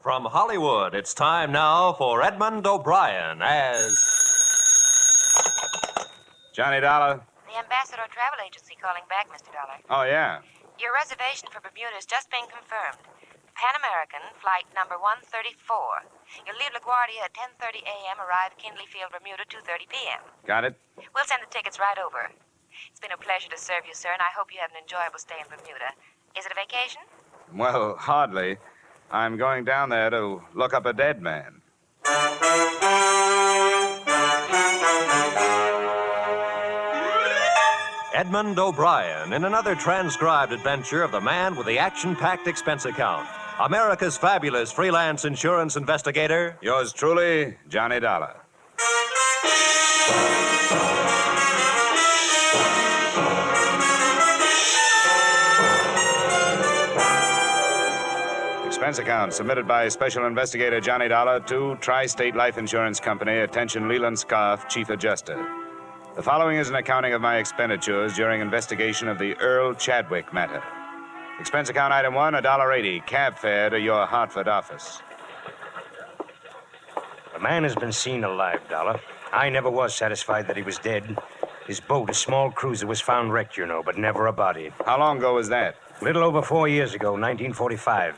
From Hollywood, it's time now for Edmund O'Brien as... Johnny Dollar? The Ambassador Travel Agency calling back, Mr. Dollar. Oh, yeah. Your reservation for Bermuda has just been confirmed. Pan American, flight number 134. You'll leave LaGuardia at 10:30 a.m., arrive at Kindley Field, Bermuda, 2:30 p.m. Got it? We'll send the tickets right over. It's been a pleasure to serve you, sir, and I hope you have an enjoyable stay in Bermuda. Is it a vacation? Well, hardly. I'm going down there to look up a dead man. Edmund O'Brien in another transcribed adventure of the man with the action-packed expense account. America's fabulous freelance insurance investigator. Yours truly, Johnny Dollar. Expense account submitted by Special Investigator Johnny Dollar to Tri-State Life Insurance Company. Attention, Leland Scarf, Chief Adjuster. The following is an accounting of my expenditures during investigation of the Earl Chadwick matter. Expense account item 1, $1.80, cab fare to your Hartford office. The man has been seen alive, Dollar. I never was satisfied that he was dead. His boat, a small cruiser, was found wrecked, you know, but never a body. How long ago was that? A little over 4 years ago, 1945.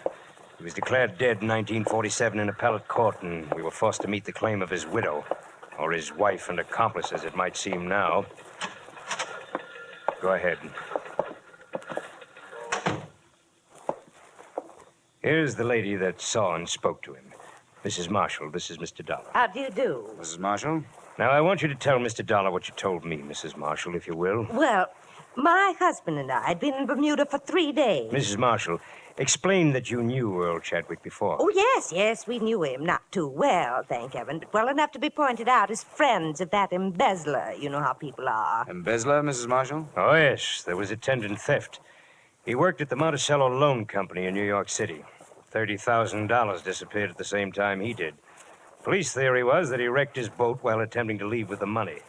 He was declared dead in 1947 in appellate court, and we were forced to meet the claim of his widow, or his wife and accomplice, as it might seem now. Go ahead. Here's the lady that saw and spoke to him. Mrs. Marshall, this is Mr. Dollar. How do you do? Mrs. Marshall? Now, I want you to tell Mr. Dollar what you told me, Mrs. Marshall, if you will. Well, my husband and I had been in Bermuda for 3 days. Mrs. Marshall, explain that you knew Earl Chadwick before. Oh, yes, we knew him. Not too well, thank heaven, but well enough to be pointed out as friends of that embezzler. You know how people are. Embezzler, Mrs. Marshall? Oh, yes, there was attendant theft. He worked at the Monticello Loan Company in New York City. $30,000 disappeared at the same time he did. Police theory was that he wrecked his boat while attempting to leave with the money.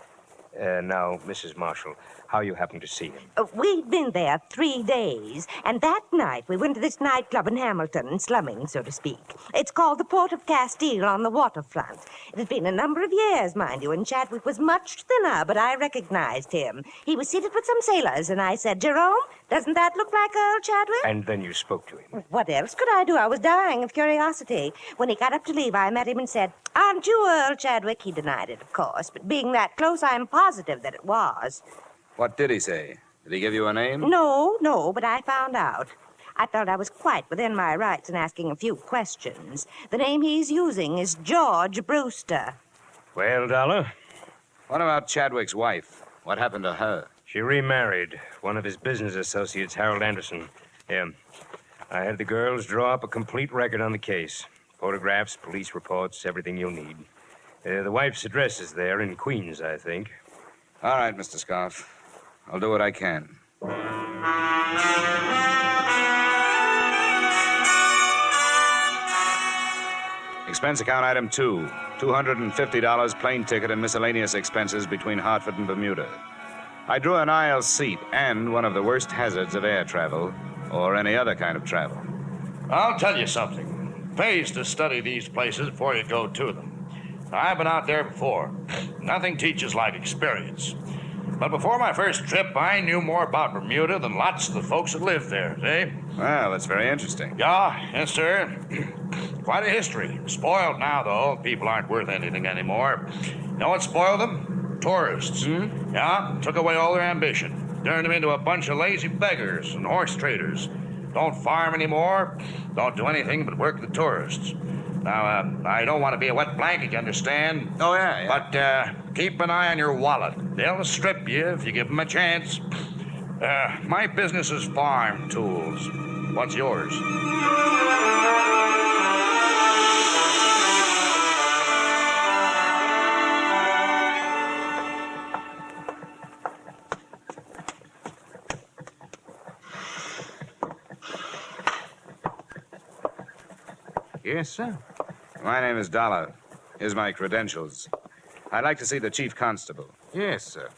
Now, Mrs. Marshall, how you happened to see him? We'd been there 3 days, and that night we went to this nightclub in Hamilton, slumming, so to speak. It's called the Port of Castile on the waterfront. It had been a number of years, mind you, and Chadwick was much thinner, but I recognized him. He was seated with some sailors, and I said, Jerome, doesn't that look like Earl Chadwick? And then you spoke to him. What else could I do? I was dying of curiosity. When he got up to leave, I met him and said, Aren't you Earl Chadwick? He denied it, of course, but being that close, I'm positive that it was. What did he say? Did he give you a name? No, but I found out. I felt I was quite within my rights in asking a few questions. The name he's using is George Brewster. Well, Dollar? What about Chadwick's wife? What happened to her? She remarried one of his business associates, Harold Anderson. Yeah. I had the girls draw up a complete record on the case. Photographs, police reports, everything you'll need. The wife's address is there in Queens, I think. All right, Mr. Scarf. I'll do what I can. Expense account item 2, $250 plane ticket and miscellaneous expenses between Hartford and Bermuda. I drew an aisle seat and one of the worst hazards of air travel, or any other kind of travel. I'll tell you something. It pays to study these places before you go to them. I've been out there before. Nothing teaches like experience. But before my first trip, I knew more about Bermuda than lots of the folks that live there, see? Well, that's very interesting. Yeah, yes, sir. Quite a history. Spoiled now, though. People aren't worth anything anymore. You know what spoiled them? Tourists. Yeah, took away all their ambition. Turned them into a bunch of lazy beggars and horse traders. Don't farm anymore. Don't do anything but work the tourists. Now, I don't want to be a wet blanket, you understand? Oh, yeah. But keep an eye on your wallet. They'll strip you if you give them a chance. My business is farm tools. What's yours? Yes, sir. My name is Dollar. Here's my credentials. I'd like to see the chief constable. Yes, sir.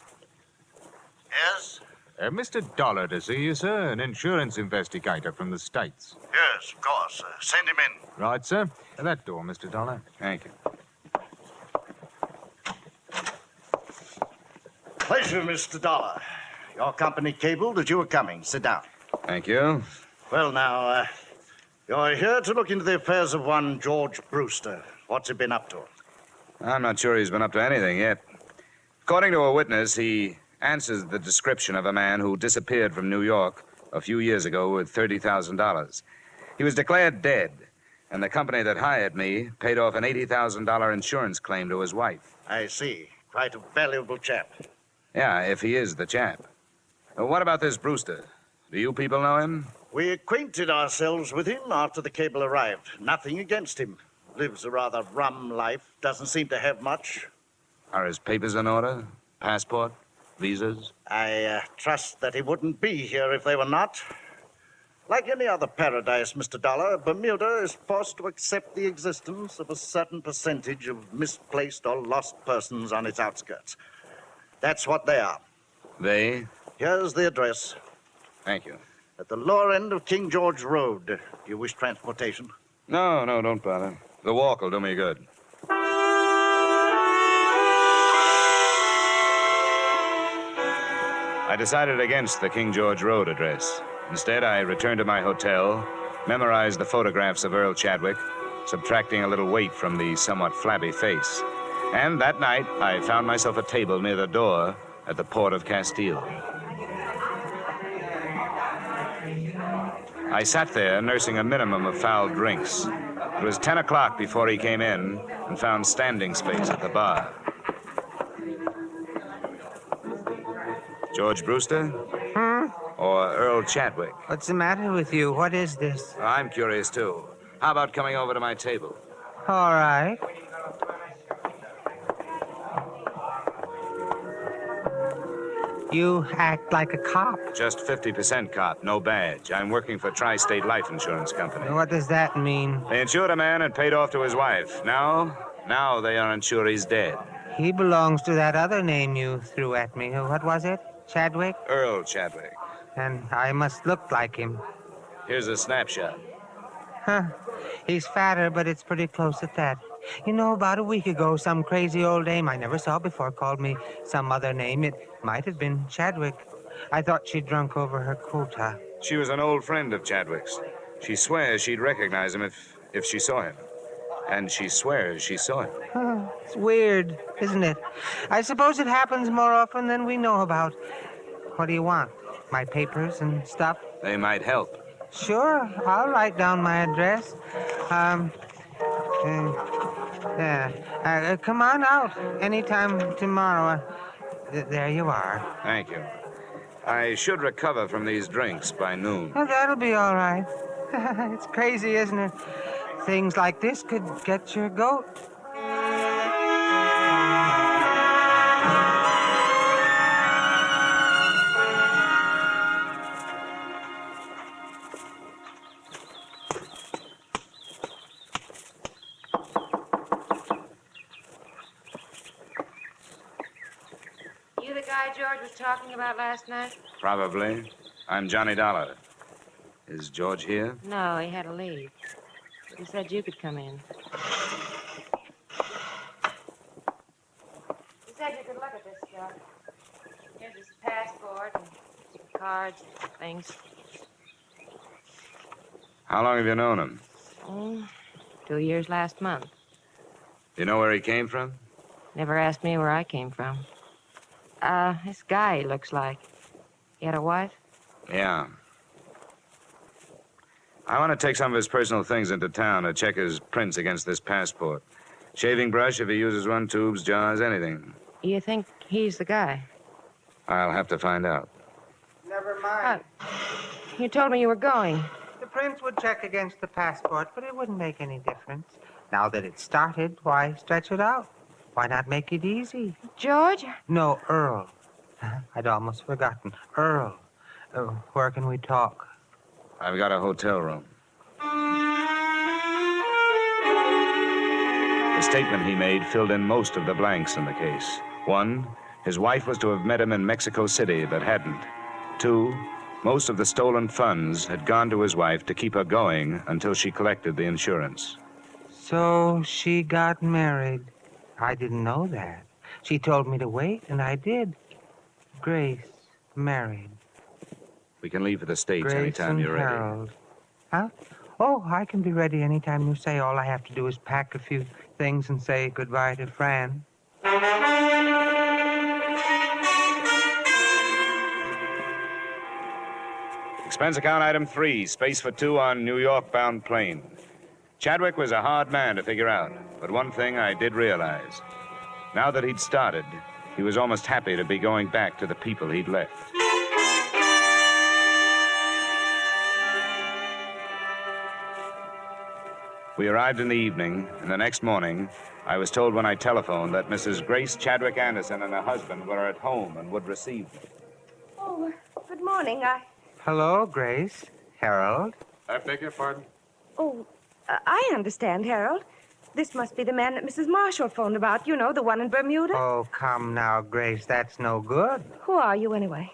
Yes? Mr. Dollar to see you, sir. An insurance investigator from the States. Yes, of course. Send him in. Right, sir. That door, Mr. Dollar. Thank you. Pleasure, Mr. Dollar. Your company cabled that you were coming. Sit down. Thank you. Well, now, you're here to look into the affairs of one George Brewster. What's he been up to? I'm not sure he's been up to anything yet. According to a witness, he answers the description of a man who disappeared from New York a few years ago with $30,000. He was declared dead, and the company that hired me paid off an $80,000 insurance claim to his wife. I see. Quite a valuable chap. Yeah, if he is the chap. What about this Brewster? Do you people know him? We acquainted ourselves with him after the cable arrived. Nothing against him. Lives a rather rum life. Doesn't seem to have much. Are his papers in order? Passport? Visas? I trust that he wouldn't be here if they were not. Like any other paradise, Mr. Dollar, Bermuda is forced to accept the existence of a certain percentage of misplaced or lost persons on its outskirts. That's what they are. They? Here's the address. Thank you. At the lower end of King George Road. Do you wish transportation? No, don't bother. The walk will do me good. I decided against the King George Road address. Instead, I returned to my hotel, memorized the photographs of Earl Chadwick, subtracting a little weight from the somewhat flabby face. And that night, I found myself a table near the door at the port of Castile. I sat there nursing a minimum of foul drinks. It was 10 o'clock before he came in and found standing space at the bar. George Brewster? Or Earl Chadwick? What's the matter with you? What is this? I'm curious, too. How about coming over to my table? All right. You act like a cop. Just 50% cop, no badge. I'm working for Tri-State Life Insurance Company. What does that mean? They insured a man and paid off to his wife. Now they are unsure he's dead. He belongs to that other name you threw at me. What was it? Chadwick? Earl Chadwick. And I must look like him. Here's a snapshot. Huh. He's fatter, but it's pretty close at that. You know, about a week ago, some crazy old dame I never saw before called me some other name. It might have been Chadwick. I thought she'd drunk over her quota. She was an old friend of Chadwick's. She swears she'd recognize him if she saw him. And she swears she saw him. Oh, it's weird, isn't it? I suppose it happens more often than we know about. What do you want? My papers and stuff? They might help. Sure, I'll write down my address. Come on out anytime tomorrow. There you are. Thank you. I should recover from these drinks by noon. Oh, that'll be all right. It's crazy, isn't it? Things like this could get your goat. You the guy George was talking about last night? Probably. I'm Johnny Dollar. Is George here? No, he had to leave. He said you could come in. He said you could look at this stuff. Here's his passport and some cards and things. How long have you known him? 2 years last month. Do you know where he came from? Never asked me where I came from. This guy, he looks like. He had a wife? Yeah. I want to take some of his personal things into town to check his prints against this passport. Shaving brush if he uses one, tubes, jars, anything. You think he's the guy? I'll have to find out. Never mind. You told me you were going. The prince would check against the passport, but it wouldn't make any difference. Now that it's started, why stretch it out? Why not make it easy? George? No, Earl. I'd almost forgotten. Earl. Where can we talk? I've got a hotel room. The statement he made filled in most of the blanks in the case. One, his wife was to have met him in Mexico City, but hadn't. 2, most of the stolen funds had gone to his wife to keep her going until she collected the insurance. So she got married. I didn't know that. She told me to wait, and I did. Grace married. We can leave for the States Grace anytime and you're ready. Harold. Huh? Oh, I can be ready anytime you say. All I have to do is pack a few things and say goodbye to Fran. Expense account item 3, space for 2 on New York-bound plane. Chadwick was a hard man to figure out, but one thing I did realize. Now that he'd started, he was almost happy to be going back to the people he'd left. We arrived in the evening, and the next morning, I was told when I telephoned that Mrs. Grace Chadwick Anderson and her husband were at home and would receive me. Oh, good morning. Hello, Grace. Harold. I beg your pardon? Oh, I understand, Harold. This must be the man that Mrs. Marshall phoned about. You know, the one in Bermuda. Oh, come now, Grace. That's no good. Who are you, anyway?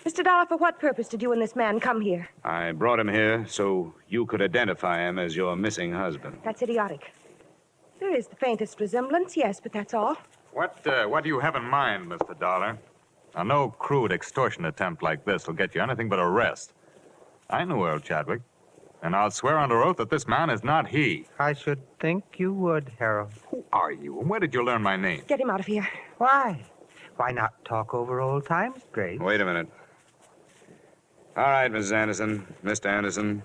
Mr. Dollar, for what purpose did you and this man come here? I brought him here so you could identify him as your missing husband. That's idiotic. There is the faintest resemblance, yes, but that's all. What do you have in mind, Mr. Dollar? Now, no crude extortion attempt like this will get you anything but arrest. I knew Earl Chadwick, and I'll swear under oath that this man is not he. I should think you would, Harold. Who are you, and where did you learn my name? Get him out of here. Why? Why not talk over old times, Grace? Wait a minute. All right, Mrs. Anderson, Mr. Anderson.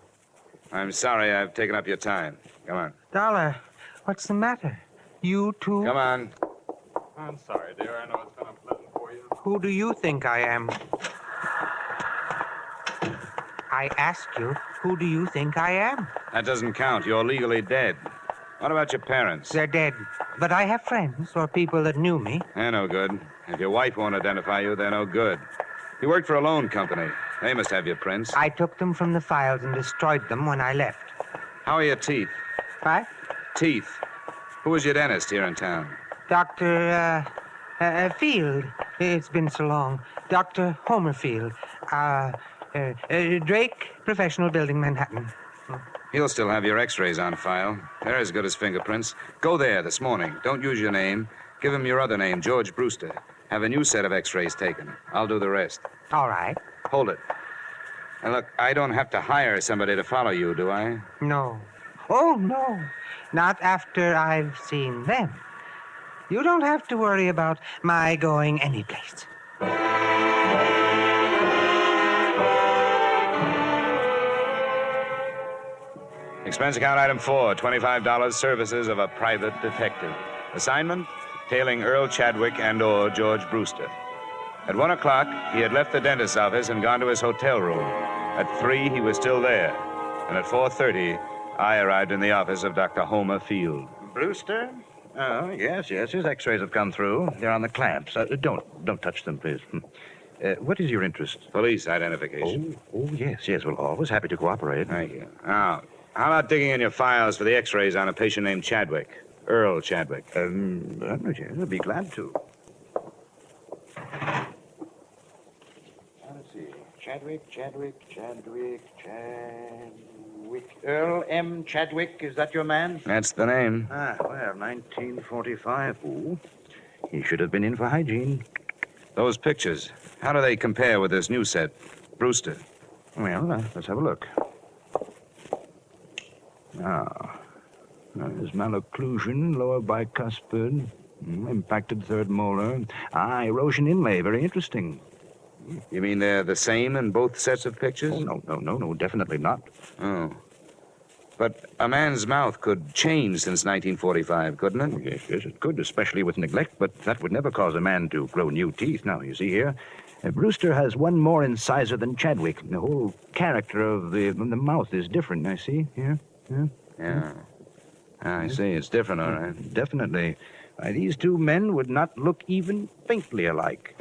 I'm sorry I've taken up your time. Come on. Dollar, what's the matter? You too? Come on. I'm sorry, dear. I know it's been unpleasant for you. Who do you think I am? I ask you, who do you think I am? That doesn't count. You're legally dead. What about your parents? They're dead. But I have friends or people that knew me. They're no good. If your wife won't identify you, they're no good. You worked for a loan company. They must have your prints. I took them from the files and destroyed them when I left. How are your teeth? What? Teeth. Who was your dentist here in town? Dr. Field. It's been so long. Dr. Homer Field. Drake, Professional Building, Manhattan. He'll still have your x-rays on file. They're as good as fingerprints. Go there this morning. Don't use your name. Give him your other name, George Brewster. Have a new set of x-rays taken. I'll do the rest. All right. Hold it. Now, look, I don't have to hire somebody to follow you, do I? No. Oh, no. Not after I've seen them. You don't have to worry about my going anyplace. Expense account item 4, $25 services of a private detective. Assignment, tailing Earl Chadwick and/or George Brewster. At 1 o'clock, he had left the dentist's office and gone to his hotel room. At 3, he was still there. And at 4:30, I arrived in the office of Dr. Homer Field. Brewster? Oh, yes. His x-rays have come through. They're on the clamps. Don't touch them, please. What is your interest? Police identification. Yes. Well, always happy to cooperate. Thank you. Now, how about digging in your files for the x-rays on a patient named Chadwick? Earl Chadwick. Yes, I'd be glad to. Let's see. Chadwick. Earl M. Chadwick, is that your man? That's the name. Ah, well, 1945. Ooh, he should have been in for hygiene. Those pictures, how do they compare with this new set? Brewster. Well, let's have a look. There's malocclusion, lower bicuspid, impacted third molar. Erosion inlay, very interesting. You mean they're the same in both sets of pictures? Oh, no, definitely not. Oh. But a man's mouth could change since 1945, couldn't it? Yes, it could, especially with neglect, but that would never cause a man to grow new teeth. Now, you see here, Brewster has one more incisor than Chadwick. The whole character of the mouth is different, I see, here. Yeah. I see. It's different, all right. Definitely. These two men would not look even faintly alike.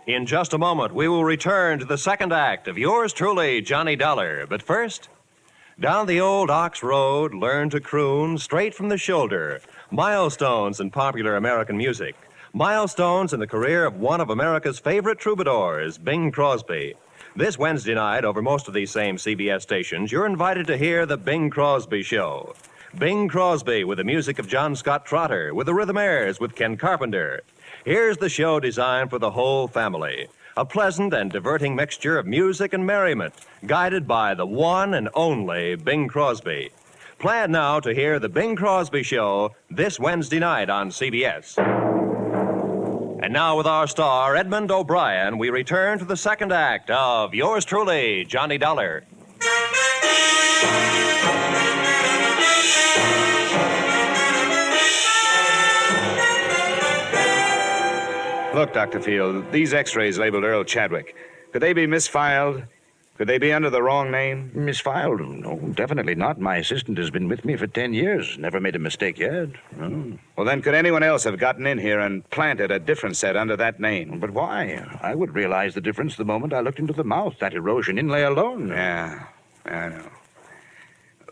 In just a moment, we will return to the second act of yours truly, Johnny Dollar. But first, Down the old ox road, learn to croon straight from the shoulder. Milestones in popular American music. Milestones in the career of one of America's favorite troubadours, Bing Crosby. This Wednesday night, over most of these same CBS stations, you're invited to hear The Bing Crosby Show. Bing Crosby with the music of John Scott Trotter, with the Rhythmaires, with Ken Carpenter. Here's the show designed for the whole family. A pleasant and diverting mixture of music and merriment, guided by the one and only Bing Crosby. Plan now to hear The Bing Crosby Show this Wednesday night on CBS. And now with our star, Edmund O'Brien, we return to the second act of yours truly, Johnny Dollar. Look, Dr. Field, these x-rays labeled Earl Chadwick. Could they be misfiled? Could they be under the wrong name? Misfiled? No, definitely not. My assistant has been with me for 10 years. Never made a mistake yet. No. Well, then could anyone else have gotten in here and planted a different set under that name? But why? I would realize the difference the moment I looked into the mouth. That erosion inlay alone. Yeah, I know.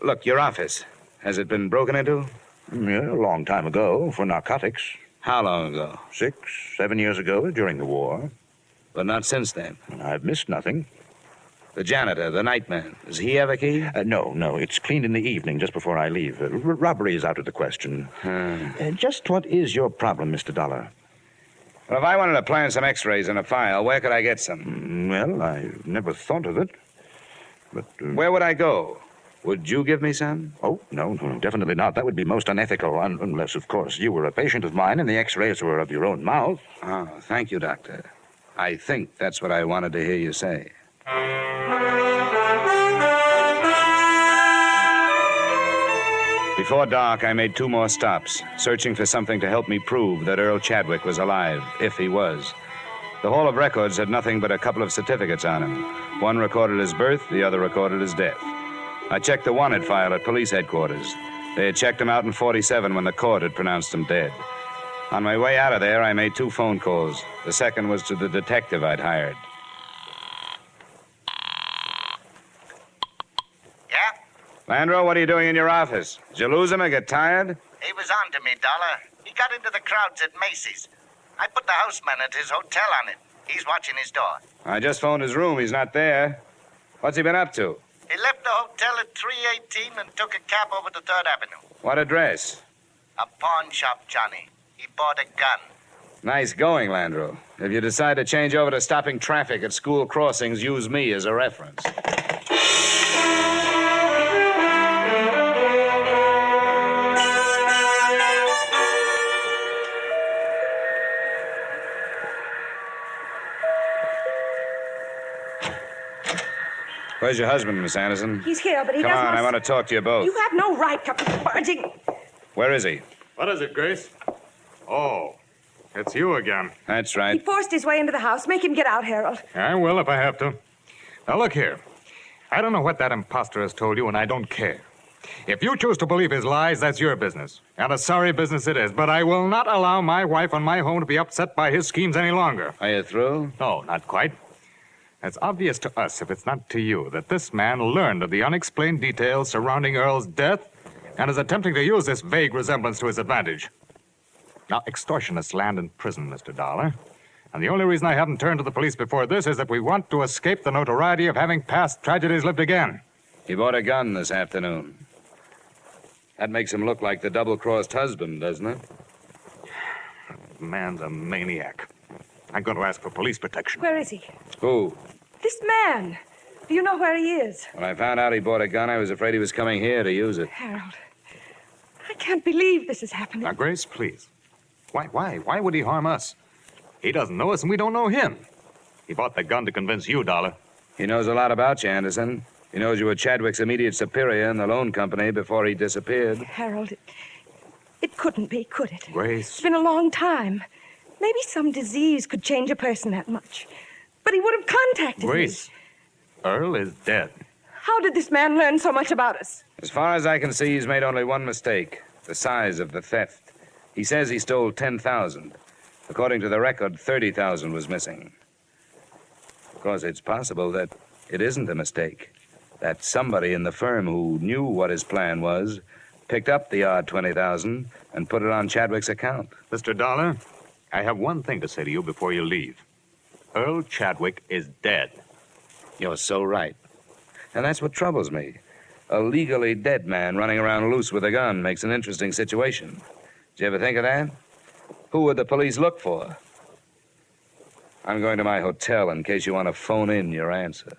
Look, your office. Has it been broken into? Yeah, a long time ago, for narcotics. How long ago? 6, 7 years ago, during the war. But not since then. I've missed nothing. The janitor, the nightman, does he have a key? No, it's cleaned in the evening, just before I leave. Robbery is out of the question. Just what is your problem, Mr. Dollar? Well, if I wanted to plant some x-rays in a file, where could I get some? Well, I never thought of it. But... Where would I go? Would you give me some? Oh, no, definitely not. That would be most unethical, unless, of course, you were a patient of mine and the x-rays were of your own mouth. Oh, thank you, Doctor. I think that's what I wanted to hear you say. Before dark, I made 2 more stops, searching for something to help me prove that Earl Chadwick was alive, if he was. The Hall of Records had nothing but a couple of certificates on him. One recorded his birth, the other recorded his death. I checked the wanted file at police headquarters. They had checked him out in 47 when the court had pronounced him dead. On my way out of there, I made 2 phone calls. The second was to the detective I'd hired. Yeah? Landro, what are you doing in your office? Did you lose him or get tired? He was on to me, Dollar. He got into the crowds at Macy's. I put the houseman at his hotel on it. He's watching his door. I just phoned his room. He's not there. What's he been up to? He left the hotel at 318 and took a cab over to 3rd Avenue. What address? A pawn shop, Johnny. He bought a gun. Nice going, Landro. If you decide to change over to stopping traffic at school crossings, use me as a reference. Where's your husband, Miss Anderson? He's here, but he Come doesn't... on, I want to talk to you both. You have no right to be barging. Where is he? What is it, Grace? Oh, it's you again. That's He right. forced his way into the house. Make him get out, Harold. I will if I have to. Now, look here. I don't know what that imposter has told you, and I don't care. If you choose to believe his lies, that's your business. And a sorry business it is. But I will not allow my wife and my home to be upset by his schemes any longer. Are you through? No, not quite. It's obvious to us, if it's not to you, that this man learned of the unexplained details surrounding Earl's death and is attempting to use this vague resemblance to his advantage. Now, extortionists land in prison, Mr. Dollar. And the only reason I haven't turned to the police before this is that we want to escape the notoriety of having past tragedies lived again. He bought a gun this afternoon. That makes him look like the double-crossed husband, doesn't it? The man's a maniac. I'm going to ask for police protection. Where is he? Who? This man. Do you know where he is? When I found out he bought a gun, I was afraid he was coming here to use it. Harold, I can't believe this is happening. Now, Grace, please. Why would he harm us? He doesn't know us, and we don't know him. He bought the gun to convince you, Dollar. He knows a lot about you, Anderson. He knows you were Chadwick's immediate superior in the loan company before he disappeared. Harold, it couldn't be, could it? Grace. It's been a long time. Maybe some disease could change a person that much. But he would have contacted Grace, Earl is dead. me. How did this man learn so much about us? As far as I can see, he's made only one mistake. The size of the theft. He says he stole 10,000. According to the record, 30,000 was missing. Of course, it's possible that it isn't a mistake. That somebody in the firm who knew what his plan was picked up the odd 20,000 and put it on Chadwick's account. Mr. Dollar, I have one thing to say to you before you leave. Earl Chadwick is dead. You're so right. And that's what troubles me. A legally dead man running around loose with a gun makes an interesting situation. Did you ever think of that? Who would the police look for? I'm going to my hotel in case you want to phone in your answer.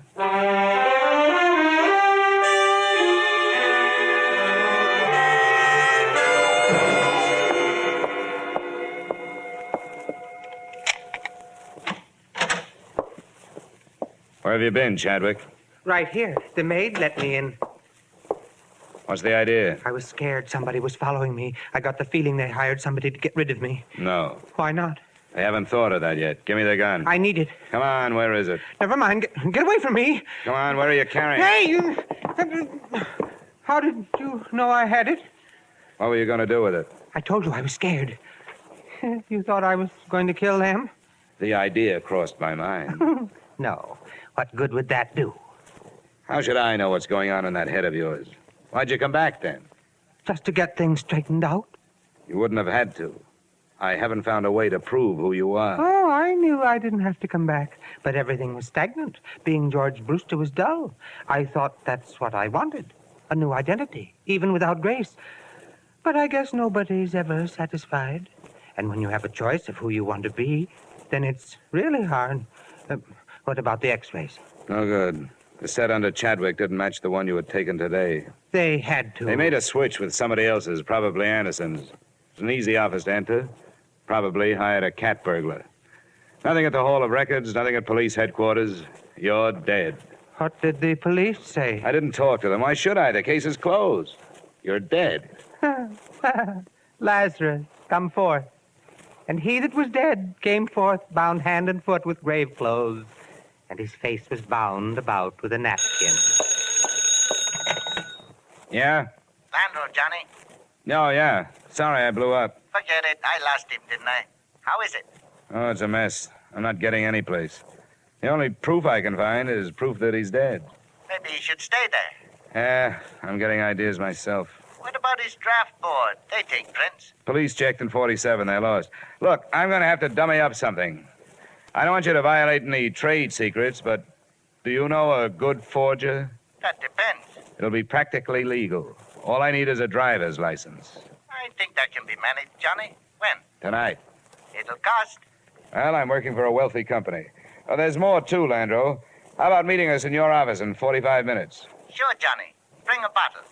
Where have you been, Chadwick? Right here. The maid let me in. What's the idea? I was scared somebody was following me. I got the feeling they hired somebody to get rid of me. No. Why not? I haven't thought of that yet. Give me the gun. I need it. Come on, where is it? Never mind. Get away from me. Come on, where are you carrying it? Hey, you... How did you know I had it? What were you going to do with it? I told you I was scared. You thought I was going to kill them? The idea crossed my mind. No. What good would that do? How should I know what's going on in that head of yours? Why'd you come back then? Just to get things straightened out? You wouldn't have had to. I haven't found a way to prove who you are. Oh, I knew I didn't have to come back. But everything was stagnant. Being George Brewster was dull. I thought that's what I wanted. A new identity, even without Grace. But I guess nobody's ever satisfied. And when you have a choice of who you want to be, then it's really hard. What about the x-rays? No good. The set under Chadwick didn't match the one you had taken today. They had to. They made a switch with somebody else's, probably Anderson's. It's an easy office to enter. Probably hired a cat burglar. Nothing at the Hall of Records, nothing at police headquarters. You're dead. What did the police say? I didn't talk to them. Why should I? The case is closed. You're dead. Lazarus, come forth. And he that was dead came forth, bound hand and foot with grave clothes, and his face was bound about with a napkin. Yeah? Landro, Johnny. No, yeah. Sorry I blew up. Forget it. I lost him, didn't I? How is it? Oh, it's a mess. I'm not getting any place. The only proof I can find is proof that he's dead. Maybe he should stay there. Yeah, I'm getting ideas myself. What about his draft board? They take prints. Police checked in 47. They lost. Look, I'm going to have to dummy up something. I don't want you to violate any trade secrets, but do you know a good forger? That depends. It'll be practically legal. All I need is a driver's license. I think that can be managed, Johnny. When? Tonight. It'll cost. Well, I'm working for a wealthy company. Oh, there's more, too, Landro. How about meeting us in your office in 45 minutes? Sure, Johnny. Bring a bottle.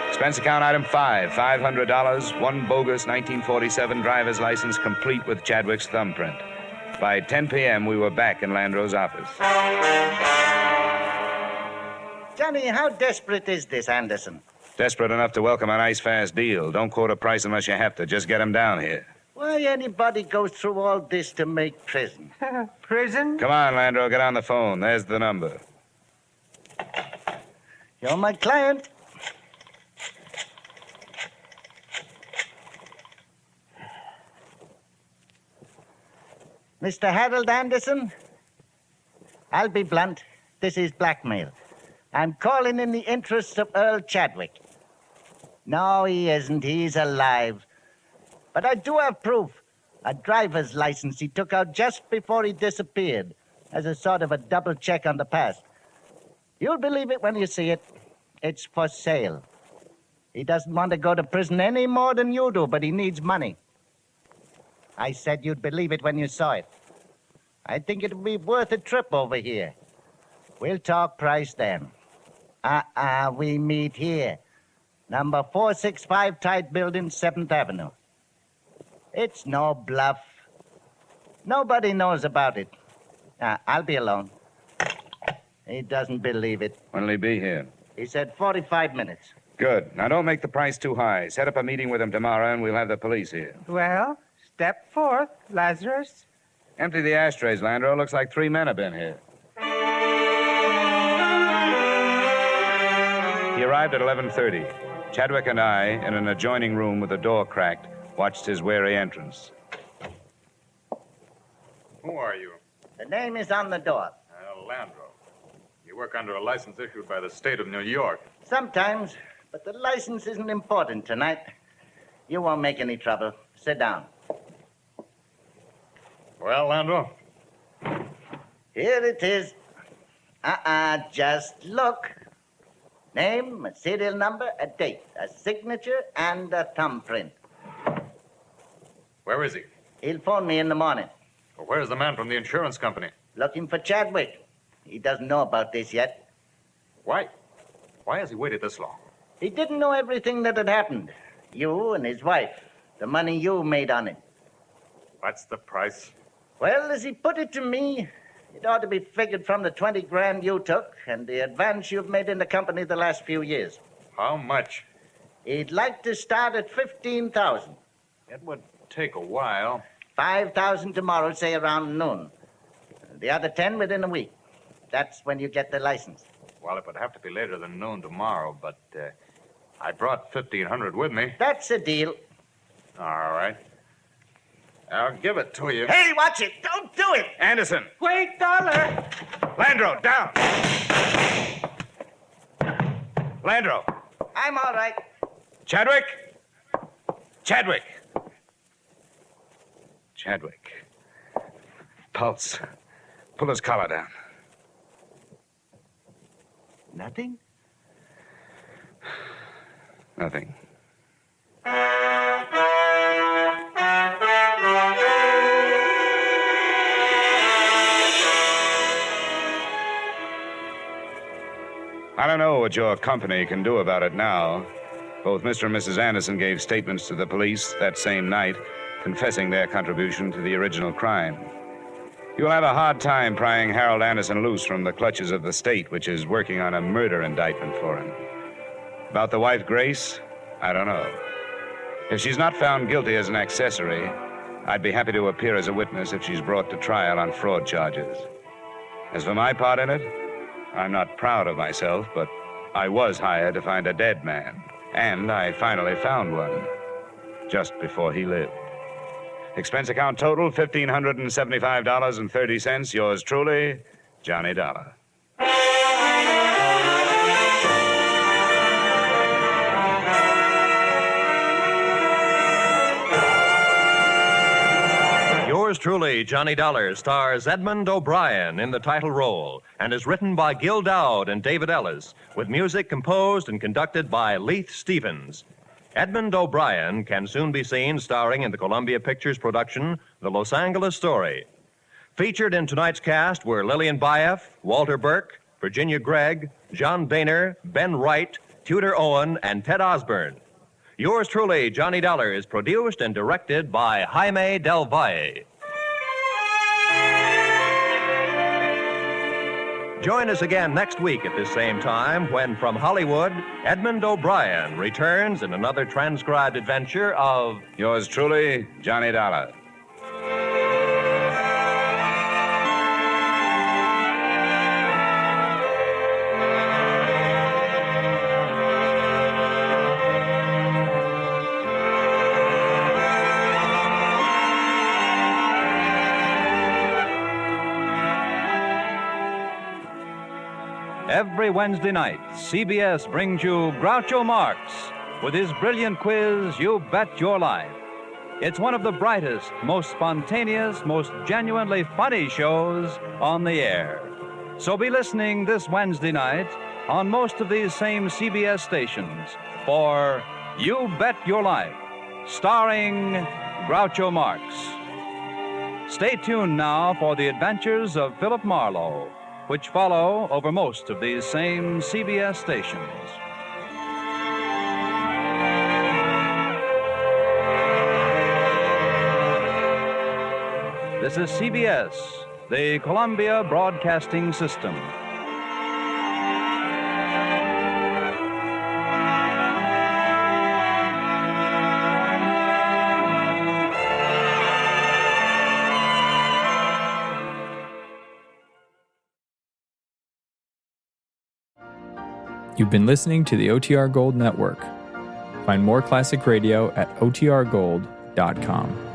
Expense account item 5, $500, one bogus 1947 driver's license complete with Chadwick's thumbprint. By 10 p.m., we were back in Landro's office. Johnny, how desperate is this Anderson? Desperate enough to welcome a nice, fast deal. Don't quote a price unless you have to. Just get him down here. Why anybody goes through all this to make prison? Prison? Come on, Landro, get on the phone. There's the number. You're my client. Mr. Harold Anderson? I'll be blunt. This is blackmail. I'm calling in the interests of Earl Chadwick. No, he isn't. He's alive. But I do have proof. A driver's license he took out just before he disappeared, as a sort of a double check on the past. You'll believe it when you see it. It's for sale. He doesn't want to go to prison any more than you do, but he needs money. I said you'd believe it when you saw it. I think it'll be worth a trip over here. We'll talk price then. We meet here. Number 465 Tide Building, 7th Avenue. It's no bluff. Nobody knows about it. I'll be alone. He doesn't believe it. When'll he be here? He said 45 minutes. Good. Now, don't make the price too high. Set up a meeting with him tomorrow, and we'll have the police here. Well, step forth, Lazarus. Empty the ashtrays, Landro. Looks like 3 men have been here. He arrived at 11:30. Chadwick and I, in an adjoining room with the door cracked, watched his wary entrance. Who are you? The name is on the door. Landro. You work under a license issued by the state of New York. Sometimes, but the license isn't important tonight. You won't make any trouble. Sit down. Well, Landro? Here it is. Just look. Name, a serial number, a date, a signature, and a thumbprint. Where is he? He'll phone me in the morning. Well, where's the man from the insurance company? Looking for Chadwick. He doesn't know about this yet. Why? Why has he waited this long? He didn't know everything that had happened. You and his wife. The money you made on it. What's the price? Well, as he put it to me, it ought to be figured from the 20 grand you took and the advance you've made in the company the last few years. How much? He'd like to start at 15,000. It would take a while. 5,000 tomorrow, say around noon. The other 10 within a week. That's when you get the license. Well, it would have to be later than noon tomorrow, but I brought 1,500 with me. That's a deal. All right. I'll give it to you. Hey, watch it. Don't do it. Anderson. Wait, Dollar! Landro, down. Landro. I'm all right. Chadwick. Chadwick. Chadwick. Pulse. Pull his collar down. Nothing? Nothing. I don't know what your company can do about it now. Both Mr. and Mrs. Anderson gave statements to the police that same night, confessing their contribution to the original crime. You'll have a hard time prying Harold Anderson loose from the clutches of the state, which is working on a murder indictment for him. About the wife, Grace, I don't know. If she's not found guilty as an accessory, I'd be happy to appear as a witness if she's brought to trial on fraud charges. As for my part in it, I'm not proud of myself, but I was hired to find a dead man, and I finally found one, just before he lived. Expense account total, $1,575.30. Yours truly, Johnny Dollar. Yours truly, Johnny Dollar, stars Edmund O'Brien in the title role and is written by Gil Dowd and David Ellis, with music composed and conducted by Leith Stevens. Edmund O'Brien can soon be seen starring in the Columbia Pictures production, The Los Angeles Story. Featured in tonight's cast were Lillian Baeff, Walter Burke, Virginia Gregg, John Boehner, Ben Wright, Tudor Owen, and Ted Osborne. Yours truly, Johnny Dollar, is produced and directed by Jaime Del Valle. Join us again next week at this same time when, from Hollywood, Edmund O'Brien returns in another transcribed adventure of Yours truly, Johnny Dollar. Every Wednesday night, CBS brings you Groucho Marx with his brilliant quiz, You Bet Your Life. It's one of the brightest, most spontaneous, most genuinely funny shows on the air. So be listening this Wednesday night on most of these same CBS stations for You Bet Your Life, starring Groucho Marx. Stay tuned now for the adventures of Philip Marlowe, which follow over most of these same CBS stations. This is CBS, the Columbia Broadcasting System. You've been listening to the OTR Gold Network. Find more classic radio at otrgold.com.